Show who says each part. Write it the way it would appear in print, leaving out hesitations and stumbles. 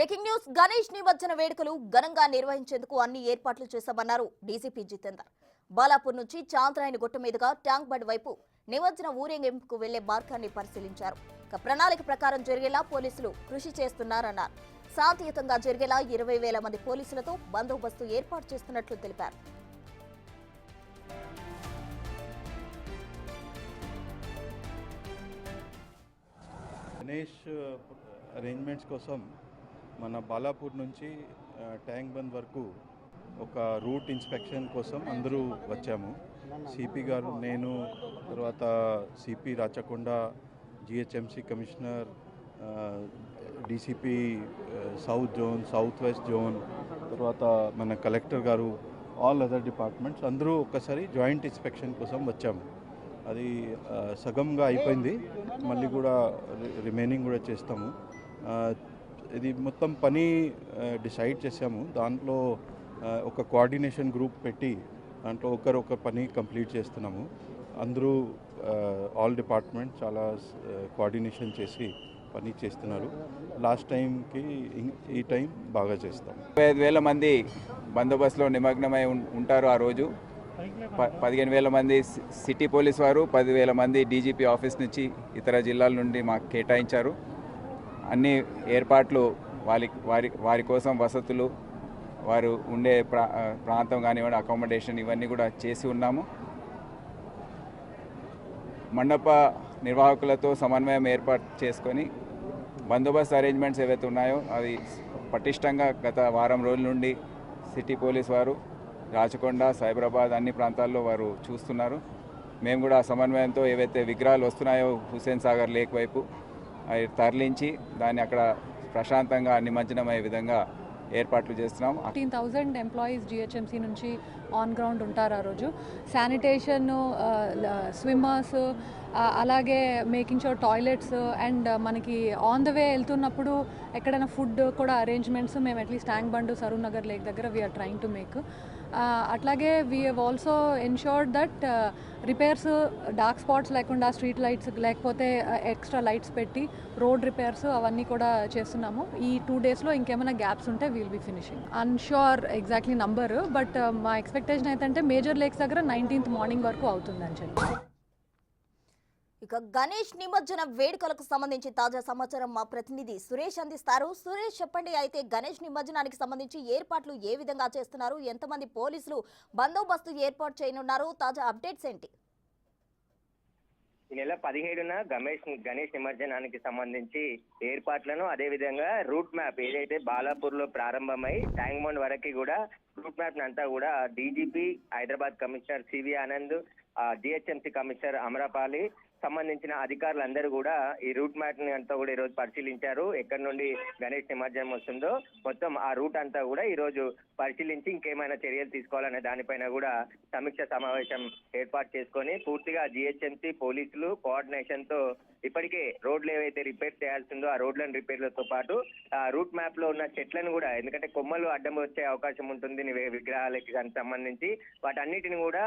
Speaker 1: Breaking news Ganesh నిమజ్జన వేడుకలు ఘనంగా నిర్వహించేందుకు అన్ని ఏర్పాట్లు చేశామన్నారు డీసీపీ జితేందర్. బాలాపూర్ నుంచి చాంద్రాయని గుట్ట మీదుగా ట్యాంక్ బండ్ వైపు నిమజ్జన ఊరేగింపుకు వెళ్లే మార్గాన్ని పరిశీలించారు. ప్రణాళిక ప్రకారం జరిగేలా పోలీసులు కృషి చేస్తున్నారన్నారు. శాంతియుతంగా జరిగేలా 20,000 మంది పోలీసులతో బందోబస్తు ఏర్పాటు చేస్తున్నట్లు తెలిపారు.
Speaker 2: గణేష్ అరేంజ్మెంట్స్ కోసం మన బాలాపూర్ నుంచి ట్యాంక్ బండ్ వరకు ఒక రూట్ ఇన్స్పెక్షన్ కోసం అందరూ వచ్చాము. సిపి గారు, నేను, తర్వాత CP Rachakonda, GHMC commissioner, DCP south zone, south west zone, తర్వాత మన కలెక్టర్ గారు, ఆల్ అదర్ డిపార్ట్మెంట్స్ అందరూ ఒక్కసారి జాయింట్ ఇన్స్పెక్షన్ కోసం వచ్చాము. అది సగంగా అయిపోయింది, మళ్ళీ కూడా రిమైనింగ్ కూడా చేస్తాము. ఇది మొత్తం పని డిసైడ్ చేసాము. దాంట్లో ఒక కోఆర్డినేషన్ గ్రూప్ పెట్టి దాంట్లో ఒకరు పని కంప్లీట్ చేస్తున్నాము. అందరూ ఆల్ డిపార్ట్మెంట్ చాలా కోఆర్డినేషన్ చేసి పని చేస్తున్నారు. లాస్ట్ టైంకి ఈ టైం బాగా చేస్తాం.
Speaker 3: 5,000 మంది బందోబస్తులో నిమగ్నమై ఉంటారు. ఆ రోజు 15,000 మంది సిటీ పోలీస్ వారు, 10,000 మంది డీజీపీ ఆఫీస్ నుంచి ఇతర జిల్లాల నుండి మాకు కేటాయించారు. అన్ని ఏర్పాట్లు వారి కోసం వసతులు, వారు ఉండే ప్రాంతం కానివ్వండి, అకామిడేషన్ ఇవన్నీ కూడా చేసి ఉన్నాము. మండప నిర్వాహకులతో సమన్వయం ఏర్పాటు చేసుకొని బందోబస్తు అరేంజ్మెంట్స్ ఏవైతే ఉన్నాయో అవి పటిష్టంగా గత వారం రోజుల నుండి సిటీ పోలీస్ వారు రాచకొండ, సైబరాబాద్ అన్ని ప్రాంతాల్లో వారు చూస్తున్నారు. మేము కూడా సమన్వయంతో ఏవైతే విగ్రహాలు వస్తున్నాయో హుస్సేన్ సాగర్ లేక్ వైపు అవి తరలించి దాన్ని అక్కడ ప్రశాంతంగా నిమజ్జనమయ్యే విధంగా ఏర్పాట్లు చేస్తున్నాం.
Speaker 4: 15,000 ఎంప్లాయీస్ జిహెచ్ఎంసీ నుంచి ఆన్ గ్రౌండ్ ఉంటారు. ఆ రోజు శానిటేషన్, స్విమ్మర్స్, అలాగే మేకింగ్ షూర్ టాయిలెట్స్ అండ్ మనకి ఆన్ ద వే వెళ్తున్నప్పుడు ఎక్కడైనా ఫుడ్ కూడా అరేంజ్మెంట్స్ మేము at least tank bund, Saroor Nagar lake దగ్గర వీఆర్ ట్రైంగ్ టు మేక్. అట్లాగే we have also ensured that repairs, dark spots లేకుండా స్ట్రీట్ లైట్స్ లేకపోతే ఎక్స్ట్రా లైట్స్ పెట్టి రోడ్ రిపేర్స్ అవన్నీ కూడా చేస్తున్నాము. ఈ 2 daysలో ఇంకేమైనా గ్యాప్స్ ఉంటే we'll be finishing. Unsure exactly number, but మా ఎక్స్పెక్టేషన్ ఏంటంటే మేజర్ లేక్స్ దగ్గర 19th మార్నింగ్ వరకు అవుతుందని చెప్పి.
Speaker 1: ఇక గణేష్ నిమజ్జన వేడుకలకు సంబంధించి తాజా సమాచారం మా ప్రతినిధి సురేష్ అందిస్తారు. సురేష్, చెప్పండి. అయితే గణేష్ నిమజ్జనానికి సంబంధించి ఏర్పాట్లు ఏ విధంగా చేస్తున్నారు? ఎంతమంది పోలీసులు బందోబస్తు ఏర్పాటు చేయనున్నారు? తాజా అప్డేట్స్ ఏంటి?
Speaker 5: ఈ నెల 17న గణేష్ నిమజ్జనానికి సంబంధించి ఏర్పాట్లను, అదేవిధంగా రూట్ మ్యాప్ ఏదైతే బాలాపూర్ లో ప్రారంభమై ట్యాంక్ బండ్ వరకు కూడా రూట్ మ్యాప్ అంతా కూడా DGP, Hyderabad commissioner CV Anand, GHMC commissioner Amrapali సంబంధించిన అధికారులందరూ కూడా ఈ రూట్ మ్యాప్ ని అంతా కూడా ఈ రోజు పరిశీలించారు. ఎక్కడి నుండి గణేష్ నిమజ్జనం వస్తుందో మొత్తం ఆ రూట్ అంతా కూడా ఈ రోజు పరిశీలించి ఇంకేమైనా చర్యలు తీసుకోవాలనే దానిపైన కూడా సమీక్ష సమావేశం ఏర్పాటు చేసుకొని పూర్తిగా జిహెచ్ఎంసీ పోలీసులు కోఆర్డినేషన్ తో ఇప్పటికే రోడ్లు ఏవైతే రిపేర్ చేయాల్సిందో ఆ రోడ్లను రిపేర్లతో పాటు ఆ రూట్ మ్యాప్ లో ఉన్న చెట్లను కూడా, ఎందుకంటే కొమ్మలు అడ్డం వచ్చే అవకాశం ఉంటుంది విగ్రహాలకి సంబంధించి, వాటన్నిటిని కూడా